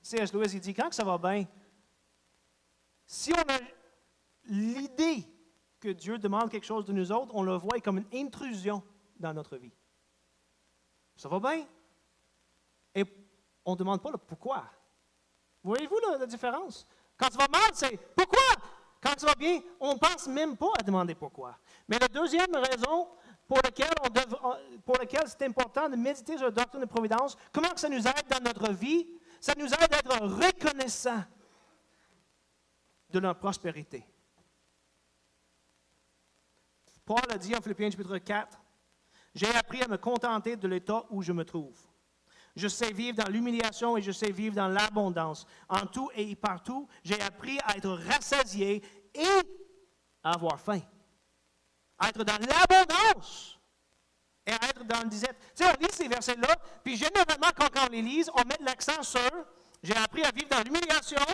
C.S. Lewis, il dit, quand ça va bien, Si on a l'idée que Dieu demande quelque chose de nous autres, on le voit comme une intrusion dans notre vie. Ça va bien? Et on ne demande pas le pourquoi. Voyez-vous la différence? Quand ça va mal, c'est pourquoi? Quand ça va bien, on ne pense même pas à demander pourquoi. Mais la deuxième raison pour laquelle c'est important de méditer sur la doctrine de providence, comment que ça nous aide dans notre vie? Ça nous aide à être reconnaissants de notre prospérité. Paul a dit en Philippiens chapitre 4, « J'ai appris à me contenter de l'état où je me trouve. Je sais vivre dans l'humiliation et je sais vivre dans l'abondance. En tout et partout, j'ai appris à être rassasié et à avoir faim. À être dans l'abondance et à être dans le disette. » Tu sais, on lit ces versets-là, puis généralement, quand on les lise, on met l'accent sur « J'ai appris à vivre dans l'humiliation,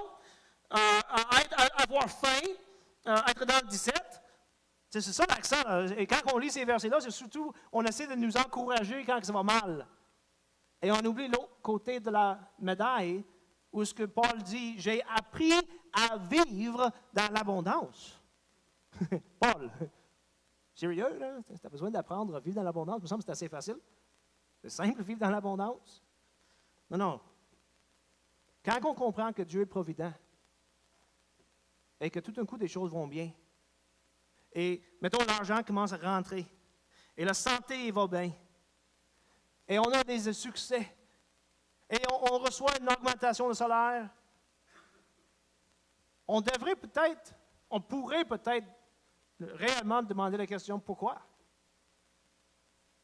à avoir faim, à être dans le disette. » C'est ça l'accent. Et quand on lit ces versets-là, c'est surtout, on essaie de nous encourager quand ça va mal. Et on oublie l'autre côté de la médaille, où ce que Paul dit, j'ai appris à vivre dans l'abondance. Paul, sérieux, là? Tu as besoin d'apprendre à vivre dans l'abondance? Il me semble que c'est assez facile. C'est simple, vivre dans l'abondance. Non. Quand on comprend que Dieu est provident, et que tout d'un coup, des choses vont bien, et, mettons, l'argent commence à rentrer, et la santé va bien, et on a des succès, et on reçoit une augmentation de salaire, on pourrait peut-être réellement demander la question pourquoi.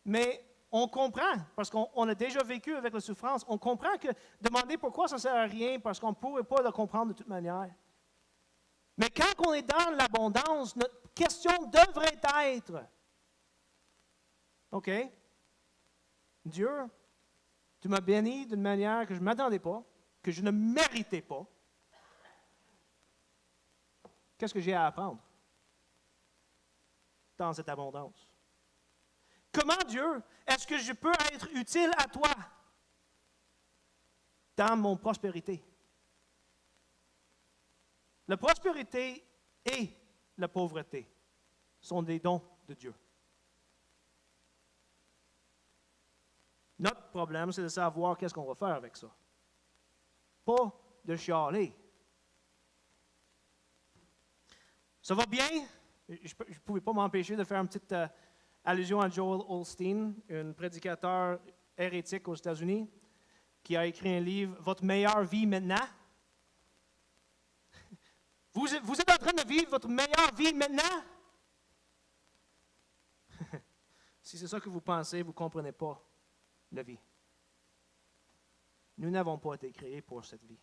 Mais on comprend, parce qu'on a déjà vécu avec la souffrance, on comprend que demander pourquoi ça ne sert à rien, parce qu'on ne pourrait pas le comprendre de toute manière. Mais quand on est dans l'abondance, notre question devrait être, OK, Dieu, tu m'as béni d'une manière que je ne m'attendais pas, que je ne méritais pas. Qu'est-ce que j'ai à apprendre dans cette abondance? Comment, Dieu, est-ce que je peux être utile à toi dans mon prospérité? La prospérité et la pauvreté sont des dons de Dieu. Notre problème, c'est de savoir qu'est-ce qu'on va faire avec ça. Pas de chialer. Ça va bien? Je ne pouvais pas m'empêcher de faire une petite allusion à Joel Osteen, un prédicateur hérétique aux États-Unis, qui a écrit un livre, « Votre meilleure vie maintenant ». Vous êtes en train de vivre votre meilleure vie maintenant? Si c'est ça que vous pensez, vous ne comprenez pas la vie. Nous n'avons pas été créés pour cette vie.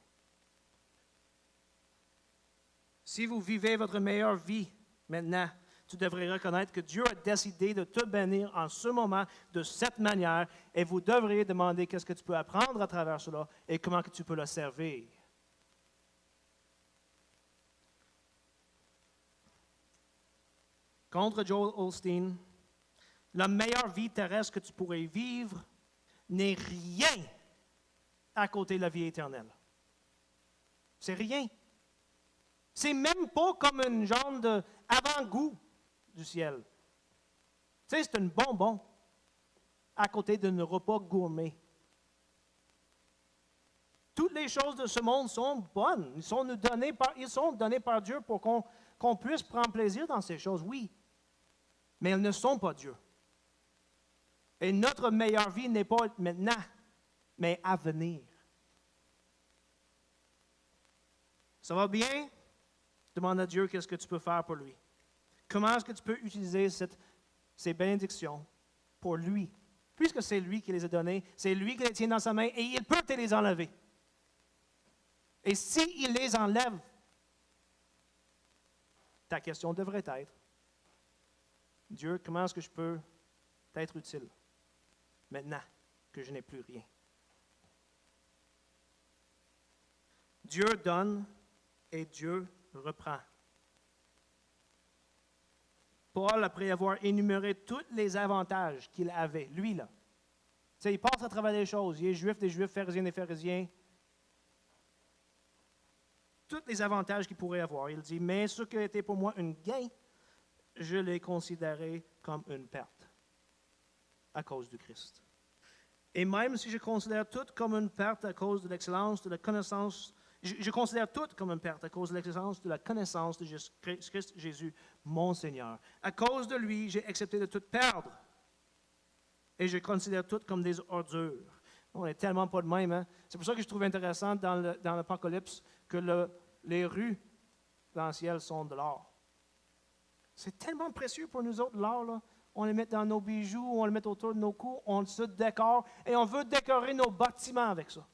Si vous vivez votre meilleure vie maintenant, tu devrais reconnaître que Dieu a décidé de te bénir en ce moment de cette manière et vous devriez demander qu'est-ce que tu peux apprendre à travers cela et comment que tu peux le servir. Contre Joel Osteen, la meilleure vie terrestre que tu pourrais vivre n'est rien à côté de la vie éternelle. C'est rien. C'est même pas comme une genre d'avant-goût du ciel. Tu sais, c'est un bonbon à côté d'un repas gourmet. Toutes les choses de ce monde sont bonnes. Ils sont donnés par Dieu pour qu'on puisse prendre plaisir dans ces choses, oui. Mais elles ne sont pas Dieu. Et notre meilleure vie n'est pas maintenant, mais à venir. Ça va bien? Demande à Dieu qu'est-ce que tu peux faire pour lui. Comment est-ce que tu peux utiliser ces bénédictions pour lui? Puisque c'est lui qui les a données, c'est lui qui les tient dans sa main et il peut te les enlever. Et s'il les enlève, ta question devrait être, Dieu, comment est-ce que je peux t'être utile maintenant que je n'ai plus rien? Dieu donne et Dieu reprend. Paul, après avoir énuméré tous les avantages qu'il avait, lui là, tu sais, il passe à travers des choses. Il est juif des juifs, pharisien des pharisiens. tous les avantages qu'il pourrait avoir. Il dit, mais ce qui a été pour moi un gain, je l'ai considéré comme une perte à cause du Christ. Et même si je considère tout comme une perte à cause de l'excellence, de la connaissance, je considère tout comme une perte à cause de l'excellence, de la connaissance de Christ Jésus, mon Seigneur. À cause de lui, j'ai accepté de tout perdre. Et je considère tout comme des ordures. On n'est tellement pas de même. Hein? C'est pour ça que je trouve intéressant dans l'Apocalypse que les rues dans le ciel sont de l'or. C'est tellement précieux pour nous autres, l'or, là. On les met dans nos bijoux, on le met autour de nos cous, on se décore et on veut décorer nos bâtiments avec ça.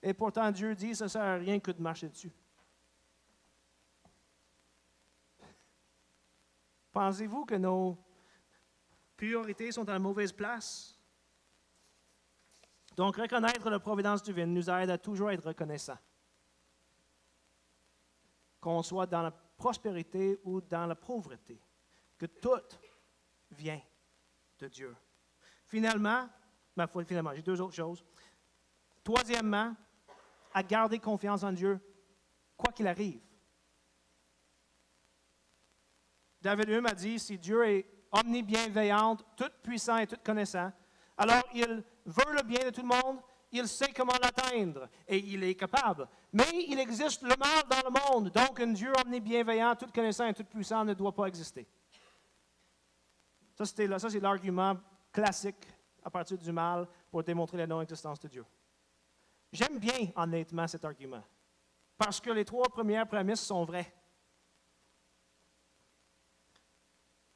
Et pourtant, Dieu dit que ça ne sert à rien que de marcher dessus. Pensez-vous que nos priorités sont à la mauvaise place? Donc, reconnaître la providence divine nous aide à toujours être reconnaissants. Qu'on soit dans la prospérité ou dans la pauvreté, que tout vient de Dieu. Finalement, j'ai deux autres choses. Troisièmement, à garder confiance en Dieu, quoi qu'il arrive. David Hume a dit, si Dieu est omnibienveillant, tout puissant et tout connaissant, alors il veut le bien de tout le monde, il sait comment l'atteindre et il est capable. Mais il existe le mal dans le monde, donc un Dieu omnibienveillant, tout connaissant et tout puissant ne doit pas exister. Ça, c'est l'argument classique à partir du mal pour démontrer la non-existence de Dieu. J'aime bien, honnêtement, cet argument, parce que les trois premières prémices sont vraies.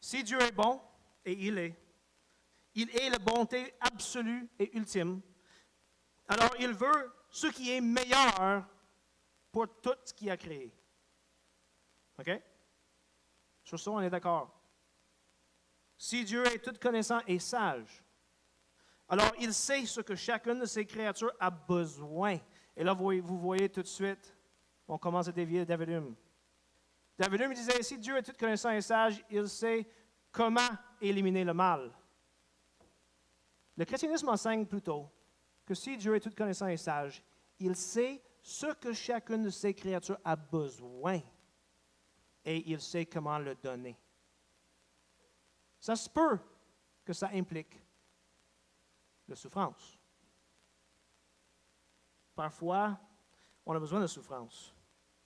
Si Dieu est bon, et il est la bonté absolue et ultime, alors il veut ce qui est meilleur pour tout ce qu'il a créé. OK? Sur ça, on est d'accord. Si Dieu est tout connaissant et sage, alors il sait ce que chacune de ses créatures a besoin. Et là, vous voyez tout de suite, on commence à dévier David Hume. David Hume disait, si Dieu est tout connaissant et sage, il sait comment éliminer le mal. Le christianisme enseigne plutôt que si Dieu est tout connaissant et sage, il sait ce que chacune de ses créatures a besoin et il sait comment le donner. Ça se peut que ça implique la souffrance. Parfois, on a besoin de souffrance,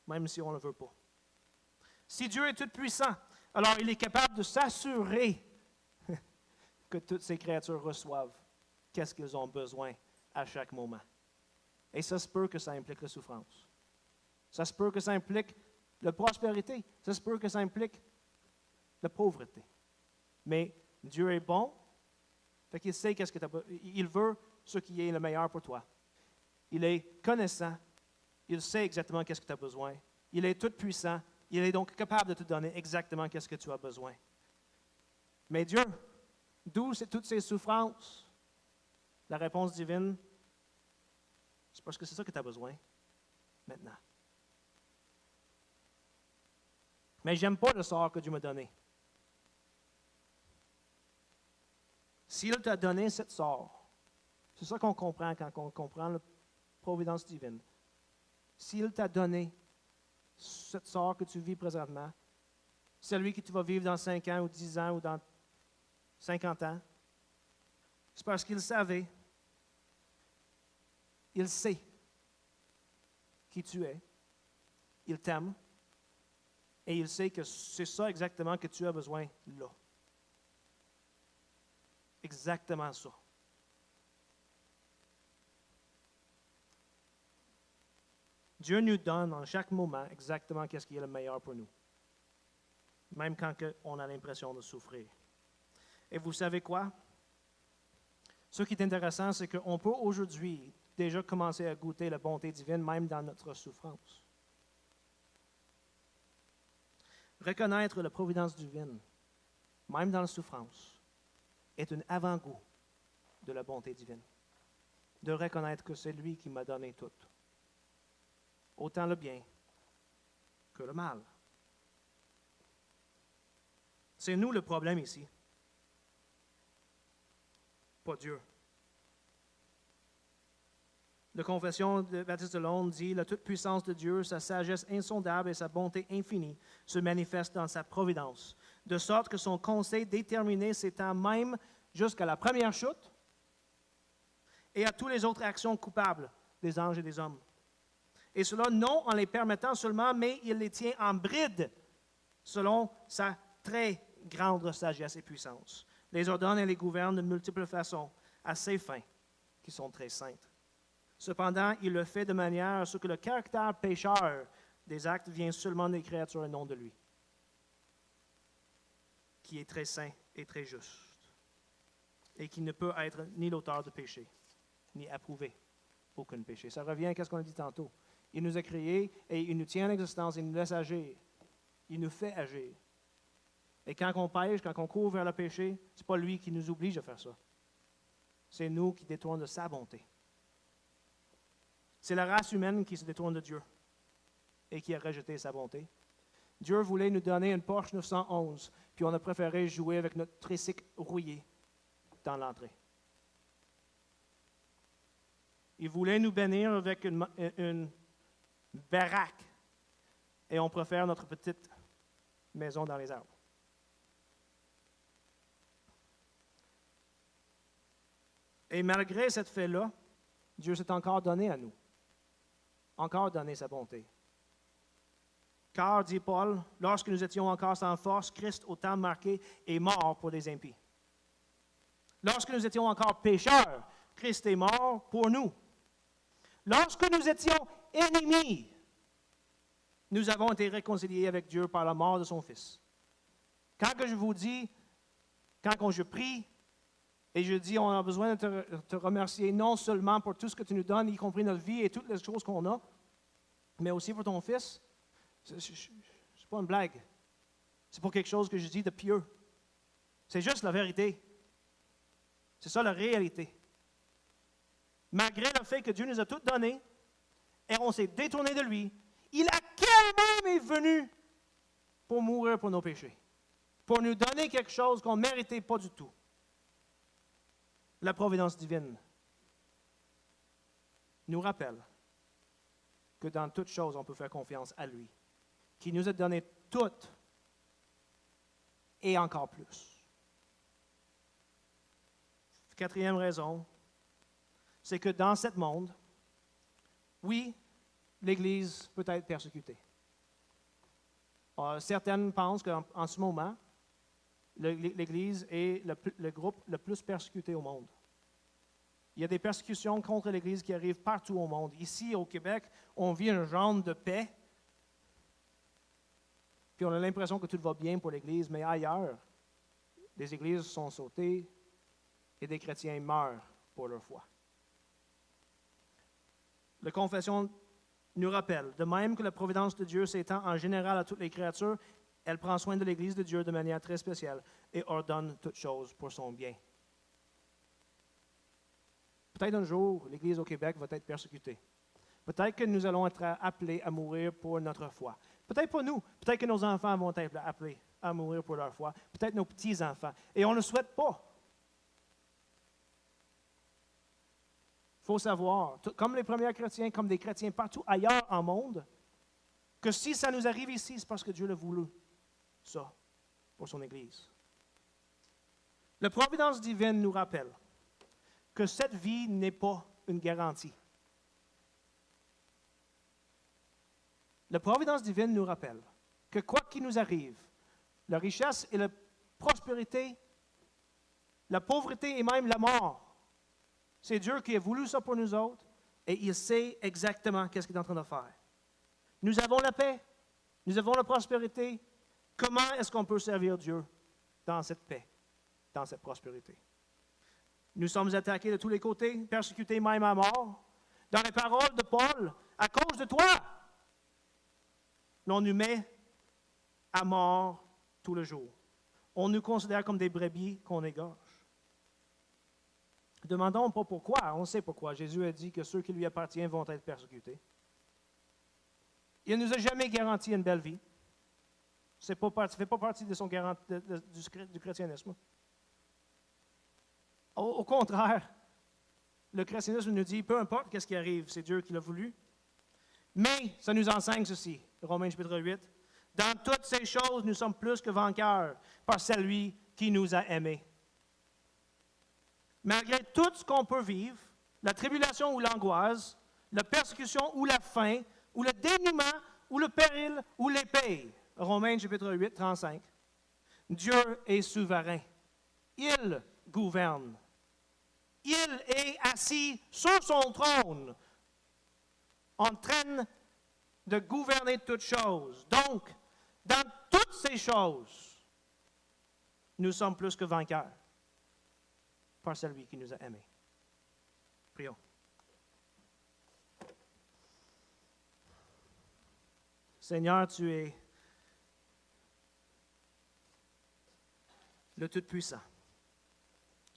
même si on ne le veut pas. Si Dieu est tout-puissant, alors il est capable de s'assurer que toutes ces créatures reçoivent qu'est-ce qu'elles ont besoin à chaque moment. Et ça se peut que ça implique la souffrance. Ça se peut que ça implique la prospérité. Ça se peut que ça implique la pauvreté. Mais Dieu est bon, fait qu'il sait qu'est-ce que tu as besoin. Il veut ce qui est le meilleur pour toi. Il est connaissant. Il sait exactement qu'est-ce que tu as besoin. Il est tout-puissant. Il est donc capable de te donner exactement qu'est-ce que tu as besoin. Mais Dieu, d'où toutes ces souffrances? La réponse divine, c'est parce que c'est ça que tu as besoin maintenant. Mais je n'aime pas le sort que Dieu m'a donné. S'il t'a donné ce sort, c'est ça qu'on comprend quand on comprend la providence divine. S'il t'a donné ce sort que tu vis présentement, celui que tu vas vivre dans 5 ans ou 10 ans ou dans 50 ans, c'est parce qu'il savait, il sait qui tu es, il t'aime, et il sait que c'est ça exactement que tu as besoin là. Exactement ça. Dieu nous donne en chaque moment exactement ce qui est le meilleur pour nous, même quand on a l'impression de souffrir. Et vous savez quoi? Ce qui est intéressant, c'est qu'on peut aujourd'hui déjà commencer à goûter la bonté divine, même dans notre souffrance. Reconnaître la providence divine, même dans la souffrance, est un avant-goût de la bonté divine. De reconnaître que c'est lui qui m'a donné tout. Autant le bien que le mal. C'est nous le problème ici. Pas Dieu. La confession de Baptiste de Londres dit « La toute-puissance de Dieu, sa sagesse insondable et sa bonté infinie se manifestent dans sa providence, de sorte que son conseil déterminé s'étend même jusqu'à la première chute et à toutes les autres actions coupables des anges et des hommes. Et cela non en les permettant seulement, mais il les tient en bride selon sa très grande sagesse et puissance. Les ordonne et les gouverne de multiples façons, à ses fins, qui sont très saintes. Cependant, il le fait de manière à ce que le caractère pécheur des actes vient seulement des créatures et non de lui, qui est très saint et très juste, et qui ne peut être ni l'auteur de péché, ni approuver aucun péché. Ça revient à ce qu'on a dit tantôt. Il nous a créés et il nous tient en existence, il nous laisse agir. Il nous fait agir. Et quand on pêche, quand on court vers le péché, ce n'est pas lui qui nous oblige à faire ça. C'est nous qui détournons de sa bonté. C'est la race humaine qui se détourne de Dieu et qui a rejeté sa bonté. Dieu voulait nous donner une Porsche 911, puis on a préféré jouer avec notre tricycle rouillé dans l'entrée. Il voulait nous bénir avec une baraque, et on préfère notre petite maison dans les arbres. Et malgré cette fait-là, Dieu s'est encore donné à nous, encore donné sa bonté. Car, dit Paul, lorsque nous étions encore sans force, Christ, au temps marqué, est mort pour les impies. Lorsque nous étions encore pécheurs, Christ est mort pour nous. Lorsque nous étions ennemis, nous avons été réconciliés avec Dieu par la mort de son Fils. Quand que je vous dis, quand je prie, et je dis, on a besoin de te remercier non seulement pour tout ce que tu nous donnes, y compris notre vie et toutes les choses qu'on a, mais aussi pour ton Fils, ce n'est pas une blague. C'est pas quelque chose que je dis de pieux. C'est juste la vérité. C'est ça la réalité. Malgré le fait que Dieu nous a tout donné, et on s'est détourné de lui, il a quand même est venu pour mourir pour nos péchés, pour nous donner quelque chose qu'on ne méritait pas du tout. La providence divine nous rappelle que dans toutes choses, on peut faire confiance à lui, qui nous a donné tout et encore plus. Quatrième raison, c'est que dans ce monde, oui, l'Église peut être persécutée. Certaines pensent qu'en ce moment, l'Église est le groupe le plus persécuté au monde. Il y a des persécutions contre l'Église qui arrivent partout au monde. Ici, au Québec, on vit un genre de paix, puis on a l'impression que tout va bien pour l'Église, mais ailleurs, les églises sont sautées et des chrétiens meurent pour leur foi. La confession nous rappelle, de même que la providence de Dieu s'étend en général à toutes les créatures, elle prend soin de l'Église de Dieu de manière très spéciale et ordonne toutes choses pour son bien. Peut-être un jour, l'Église au Québec va être persécutée. Peut-être que nous allons être appelés à mourir pour notre foi. Peut-être pas nous. Peut-être que nos enfants vont être appelés à mourir pour leur foi. Peut-être nos petits-enfants. Et on ne le souhaite pas. Il faut savoir, comme les premiers chrétiens, comme des chrétiens partout ailleurs en monde, que si ça nous arrive ici, c'est parce que Dieu l'a voulu, ça, pour son Église. La providence divine nous rappelle que cette vie n'est pas une garantie. La providence divine nous rappelle que quoi qu'il nous arrive, la richesse et la prospérité, la pauvreté et même la mort, c'est Dieu qui a voulu ça pour nous autres et il sait exactement qu'est-ce qu'il est en train de faire. Nous avons la paix, nous avons la prospérité. Comment est-ce qu'on peut servir Dieu dans cette paix, dans cette prospérité? Nous sommes attaqués de tous les côtés, persécutés même à mort. Dans les paroles de Paul, à cause de toi, l'on nous met à mort tout le jour. On nous considère comme des brebis qu'on égorge. Demandons pas pourquoi, on sait pourquoi. Jésus a dit que ceux qui lui appartiennent vont être persécutés. Il ne nous a jamais garanti une belle vie. Ça ne fait pas partie de son du christianisme. Au contraire, le christianisme nous dit, peu importe qu'est-ce qui arrive, c'est Dieu qui l'a voulu. Mais ça nous enseigne ceci, Romains chapitre 8. Dans toutes ces choses, nous sommes plus que vainqueurs par celui qui nous a aimés. Malgré tout ce qu'on peut vivre, la tribulation ou l'angoisse, la persécution ou la faim, ou le dénuement, ou le péril, ou l'épée. Romains chapitre 8, 35. Dieu est souverain. Il gouverne. Il est assis sur son trône, en train de gouverner toutes choses. Donc, dans toutes ces choses, nous sommes plus que vainqueurs par celui qui nous a aimés. Prions. Seigneur, tu es le Tout-Puissant.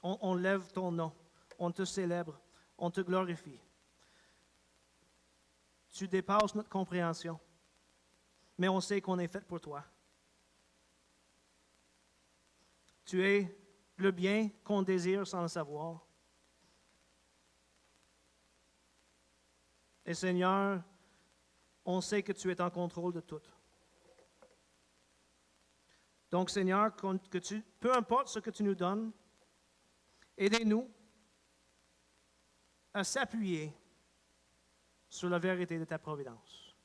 On lève ton nom, on te célèbre, on te glorifie. Tu dépasses notre compréhension, mais on sait qu'on est fait pour toi. Tu es le bien qu'on désire sans le savoir. Et Seigneur, on sait que tu es en contrôle de tout. Donc, Seigneur, peu importe ce que tu nous donnes, aidez-nous à s'appuyer sur la vérité de ta providence.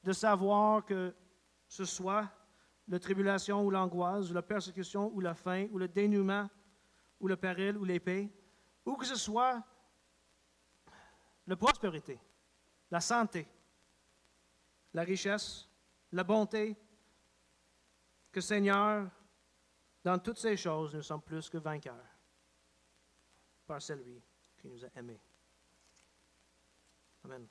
De savoir que ce soit la tribulation ou l'angoisse, ou la persécution ou la faim, ou le dénuement, ou le péril, ou l'épée, ou que ce soit la prospérité, la santé, la richesse, la bonté, que Seigneur, dans toutes ces choses, nous sommes plus que vainqueurs par celui qui nous a aimés. Amen.